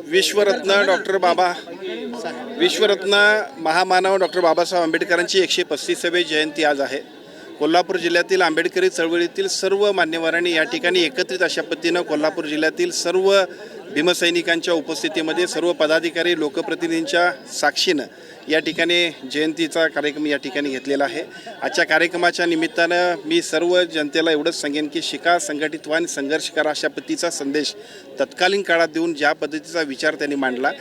विश्वरत्न doctor विश्वरत्न महामानव doctor Babasaheb आंबेडकरांची 135वी जयंती आज आहे। कोल्हापूर जिल्ह्यातील आंबेडकरी चळवळीतील सर्व मान्यवरांनी या ठिकाणी एकत्रित अशा पद्धतीनं कोल्हापूर जिल्ह्यातील सर्व भीमसैनिकांच्या उपस्थितीमध्ये सर्व पदाधिकारी लोकप्रतिनिधींच्या साक्षीनं या ठिकाणी जयंतीचा कार्यक्रम या ठिकाणी घेतलेला आहे। आजच्या कार्यक्रमाच्या निमित्तानं मी सर्व जनतेला एवढंच सांगेन की शिका, संघटित व्हा आणि संघर्ष करा अशा पद्धतीचा संदेश तत्कालीन काळात देऊन ज्या पद्धतीचा विचार त्यांनी मांडला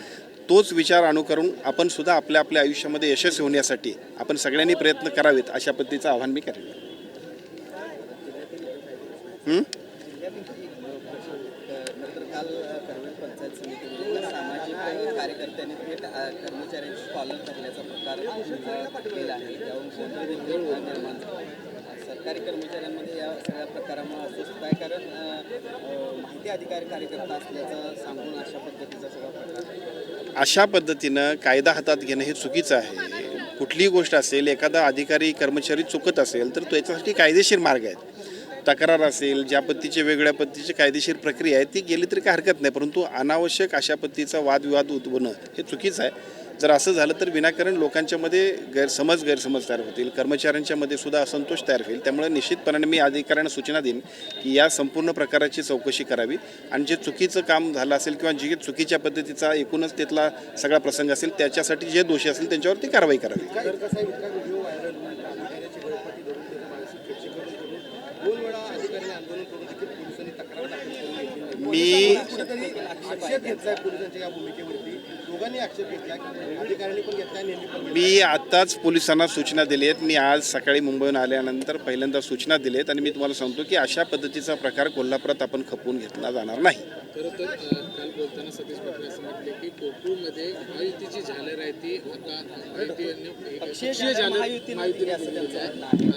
तोच विचार अनुकरून आपण सुद्धा आपल्या आपल्या आयुष्यामध्ये यशस्वी होण्यासाठी आपण सगळ्यांनी प्रयत्न करावेत अशा पद्धतीचं आव्हान मी करेन। कार्यकर्त्यांनी थेट कर्मचाऱ्यांची कॉलर करण्याचा प्रकार केला आहे। सरकारी कर्मचाऱ्यांमध्ये या सगळ्या प्रकारामुळे अस्वस्थता आहे, कारण माहिती अधिकारी कार्यकर्ता असल्याचं सांगून अशा पद्धतीचा सगळा प्रकार अशा पद्धतीनं कायदा हातात घेणं हे चुकीचं आहे। कुठलीही गोष्ट असेल, एखादा अधिकारी कर्मचारी चुकत असेल तर त्याच्यासाठी कायदेशीर मार्ग आहेत। तक्रार असेल, ज्या पद्धतीचे वेगळ्या पद्धतीची कायदेशीर प्रक्रिया आहे ती गेली तरी काही हरकत नाही, परंतु अनावश्यक अशा पद्धतीचा वादविवाद उद्भवणं हे चुकीचं आहे। जर असं झालं तर विनाकारण लोकांच्यामध्ये गैरसमज तयार होतील, कर्मचाऱ्यांच्यामध्ये सुद्धा असंतोष तयार होईल। त्यामुळे निश्चितपणाने मी अधिकाऱ्यांना सूचना देईन की या संपूर्ण प्रकाराची चौकशी करावी आणि जे चुकीचं काम झालं असेल किंवा जे चुकीच्या पद्धतीचा एकूणच तिथला सगळा प्रसंग असेल त्याच्यासाठी जे दोषी असतील त्यांच्यावरती कारवाई करावी। मी आत्ताच पोलिसांना सूचना दिली आहेत। मी आज सकाळी मुंबईहून आल्यानंतर पहिल्यांदा सूचना दिली आहेत आणि मी तुम्हाला सांगतो की अशा पद्धतीचा प्रकार कोल्हापुरात आपण खपवून घेतला जाणार नाही। खरं तर काल बोलताना सतीश पाटील असं म्हटले की कोकरूमध्ये महायुतीची झालर आहे ती आता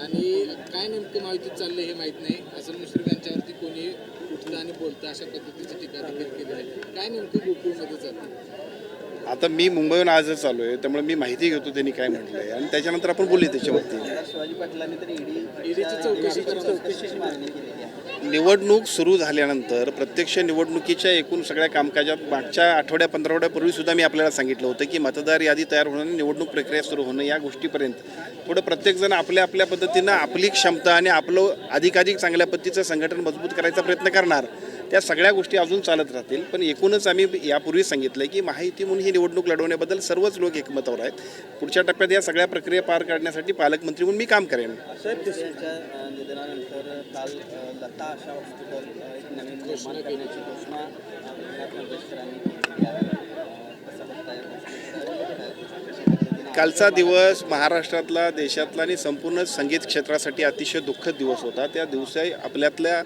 आणि काय नेमकं महायुतीत चाललं हे माहीत नाही, असं मुश्रीफांच्यावरती कोणी उठलं आणि बोलतं अशा पद्धतीची टीका देखील केली आहे। काय नेमकं कोकरूमध्ये चालतं? आता मी मुंबईहून आजच आलो आहे, त्यामुळे मी माहिती घेतो त्यांनी काय म्हटलं आहे आणि त्याच्यानंतर आपण बोलले त्याच्यावरती। शिवाजी पाटलांनी तर ईडीची चौकशीची मागणी केली आहे। निवडणूक सुरू झाल्यानंतर प्रत्यक्ष निवडणुकीच्या एकूण सगळ्या कामकाजात मागच्या 15 आठवड्यापूर्वी सुद्धा मी आपल्याला सांगितलं होतं की मतदार यादी तयार होणं आणि निवडणूक प्रक्रिया सुरू होणं या गोष्टीपर्यंत थोडं प्रत्येकजण आपल्या आपल्या पद्धतीनं आपली क्षमता आणि आपलं अधिकाधिक चांगल्या पद्धतीचं संघटन मजबूत करायचा प्रयत्न करणार। त्या सगळ्या गोष्टी अजून चालत राहतील, पण एकूणच आम्ही यापूर्वी सांगितलं की महायुती म्हणून ही निवडणूक लढवण्याबद्दल सर्वच लोक एकमतावर आहेत। पुढच्या टप्प्यात या सगळ्या प्रक्रिया पार काढण्यासाठी पालकमंत्री म्हणून मी काम करेन। निधनानंतर काल लता अशा हॉस्पिटल एक नवीन घोषणा करण्याची घोषणा कालचा दिवस महाराष्ट्रातला, देशातला आणि संपूर्ण संगीत क्षेत्रासाठी अतिशय दुःखद दिवस होता। त्या दिवशी आपल्यातल्या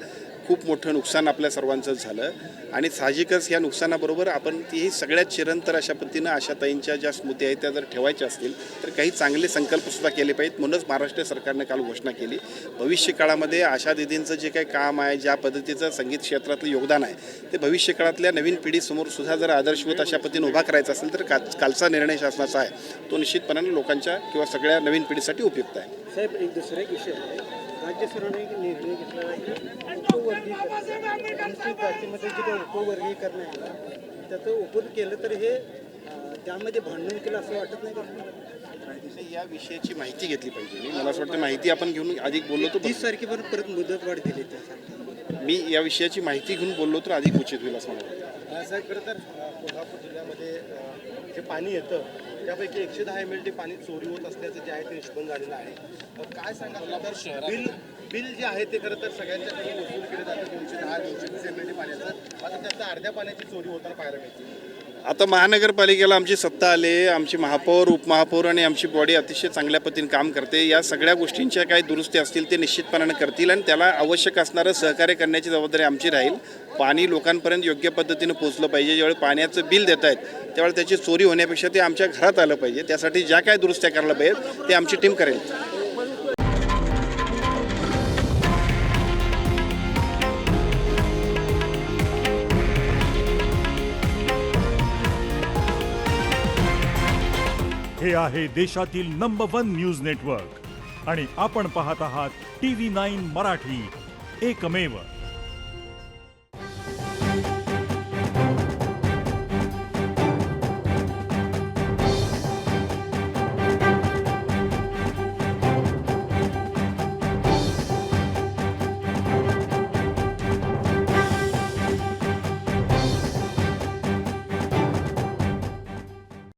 खूप मोठं नुकसान आपल्या सर्वांचं झालं आणि साहजिकच या नुकसानाबरोबर आपण तीही सगळ्यात चिरंतर अशा पद्धतीनं आशाताईंच्या ज्या स्मृती आहेत त्या जर ठेवायच्या असतील तर काही चांगले संकल्पसुद्धा केले पाहिजेत। म्हणूनच महाराष्ट्र सरकारने काल घोषणा केली भविष्य काळामध्ये आशा दिदींचं जे काही काम आहे, ज्या पद्धतीचं संगीत क्षेत्रातलं योगदान आहे ते भविष्य काळातल्या नवीन पिढीसमोर सुद्धा जर आदर्शवत अशा पद्धतीने उभा करायचा असेल तर कालचा निर्णय शासनाचा आहे तो निश्चितपणाने लोकांच्या किंवा सगळ्या नवीन पिढीसाठी उपयुक्त आहे। साहेब, एक दुसरा एक विषय आहे, राज्य सरकारने एक निर्णय घेतला आहे जातीमध्ये जे उपवर्गीकरण आहे त्याचं उपयोग केलं तर हे त्यामध्ये भांडण केलं असं वाटत नाही का? या विषयाची माहिती घेतली पाहिजे। मला असं वाटतं माहिती आपण घेऊन अधिक बोललो तर 30 तारखेपर्यंत परत मुदतवाढ दिली त्यासाठी मी या विषयाची माहिती घेऊन बोललो तर अधिक उचित होईल असं मला वाटतं। साहेब, खरं तर कोल्हापूर जिल्ह्यामध्ये जे पाणी येतं त्यापैकी 110 MLT पाणी चोरी होत असल्याचं जे आहे ते निष्पन्न झालेलं आहे। काय सांगा, तर बिल जे आहे ते खरं तर सगळ्यांच्याकडे वसूल केले जातं 210-220 MLT पाण्याचं, आता त्यातल्या अर्ध्या पाण्याची चोरी होताना पाहायला मिळते। आता महानगरपालिकेला आमची सत्ता आली, आमची महापौर, उपमहापौर आणि आमची बॉडी अतिशय चांगल्या पद्धतीने काम करते। या सगळ्या गोष्टींच्या काही दुरुस्ती असतील ते निश्चितपणाने करतील आणि त्याला आवश्यक असणारं सहकार्य करण्याची जबाबदारी आमची राहील। पाणी लोकांपर्यंत योग्य पद्धतीने पोहोचलं पाहिजे। ज्यावेळी पाण्याचं बिल देत आहेत त्यावेळी त्याची चोरी होण्यापेक्षा ते आमच्या घरात आलं पाहिजे। त्यासाठी ज्या काय दुरुस्त्या करायला पाहिजेत ते आमची टीम करेल। हे आहे देशातील नंबर 1 न्यूज नेटवर्क आणि आपण पाहत आहात TV9 मराठी, एकमेव।